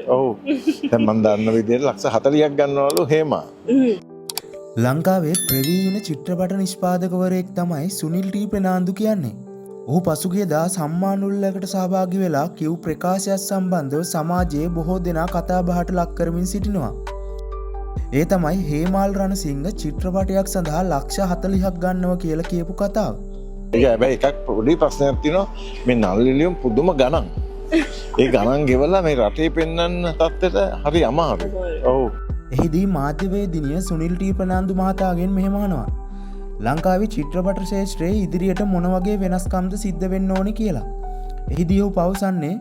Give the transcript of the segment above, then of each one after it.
ඔව්. දැන් මම දන්න විදිහට ලක්ෂ 40ක් ගන්නවලු හේමා. ලංකාවේ ප්‍රවීණ චිත්‍රපට නිෂ්පාදකවරයෙක් තමයි සුනිල් ටී ප්‍රනාන්දු කියන්නේ. ඔහු පසුගියදා සම්මාන උළෙලකට සහභාගී වෙලා කිව් ප්‍රකාශයක් සම්බන්ධව සමාජයේ බොහෝ දෙනා කතා බහට ලක් කරමින් සිටිනවා. ඒ තමයි හේමාල් රණසිංහ චිත්‍රපටයක් සඳහා ලක්ෂ 40ක් ගන්නවා කියලා කියපු කතාව. ඒක හැබැයි එකක් පොඩි ප්‍රශ්නයක් තියෙනවා මේ නල්ලිලියම් පුදුම ගණන්. ඒ ගණන් ගෙවලා මේ රටේ පෙන්වන්න තත්ත්වයට හරි අමාරුයි. ඔව්. එහිදී මාධ්‍යවේදිනිය සුනිල් ටී ප්‍රනාන්දු මහතාගෙන් මෙහෙම අහනවා. ලංකාවේ චිත්‍රපට ශාස්ත්‍රයේ ඉදිරියට මොන වගේ වෙනස්කම්ද සිද්ධ වෙන්න ඕනි කියලා. එහිදී ඔහු පවසන්නේ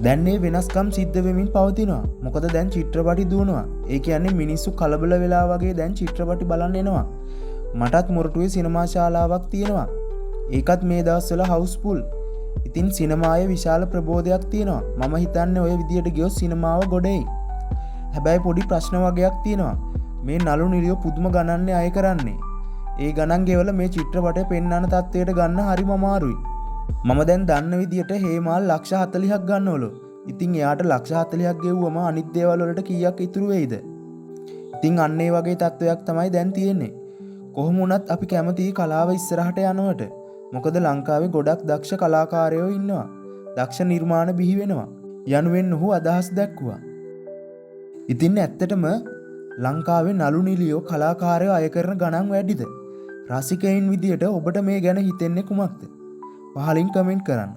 දැන් මේ වෙනස්කම් සිද්ධ වෙමින් පවතිනවා. මොකද දැන් චිත්‍රපටි දුවනවා. ඒ කියන්නේ මිනිස්සු කලබල වෙලා වගේ දැන් චිත්‍රපටි බලන්න එනවා. මටත් මොරටුවේ සිනමා ශාලාවක් තියෙනවා. ඒකත් මේ දවස්වල හවුස්ෆුල්. ඉතින් සිනමාවේ විශාල ප්‍රබෝධයක් තියෙනවා. මම හිතන්නේ ওই විදියට ගියොත් සිනමාව ගොඩෙයි. හැබැයි පොඩි ප්‍රශ්න වගේක් තියෙනවා. මේ නළු නිළියෝ පුදුම ගණන්නේ අය කරන්නේ. ඒ ගණන් ගෙවල මේ චිත්‍රපටය පෙන්වන තත්ත්වයට ගන්න හරිම අමාරුයි. මම දැන් දන්න විදියට හේමාල් ලක්ෂ 40ක් ගන්නවලු. ඉතින් එයාට ලක්ෂ 40ක් ගෙව්වම අනිත් දේවල් වලට කීයක් ඉතුරු වෙයිද? ඉතින් අන්න ඒ වගේ තත්ත්වයක් තමයි දැන් තියෙන්නේ. කොහොම වුණත් අපි කැමතියි කලාව ඉස්සරහට යනවට. මොකද ලංකාවේ ගොඩක් දක්ෂ කලාකාරයෝ ඉන්නවා. දක්ෂ නිර්මාණ බිහි වෙනවා. යනුවෙන් ඔහු අදහස් දැක්වුවා. ඉතින් ඇත්තටම ලංකාවේ නළු නිළියෝ කලාකාරයෝ අය කරන ගණන් වැඩිද? රසිකයින් විදියට ඔබට මේ ගැන හිතෙන්නේ කුමක්ද? පහලින් කමෙන්ට් කරන්න.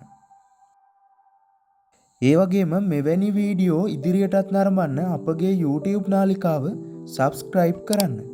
ඒ වගේම මෙවැනි වීඩියෝ ඉදිරියටත් නරඹන්න අපගේ YouTube නාලිකාව subscribe කරන්න.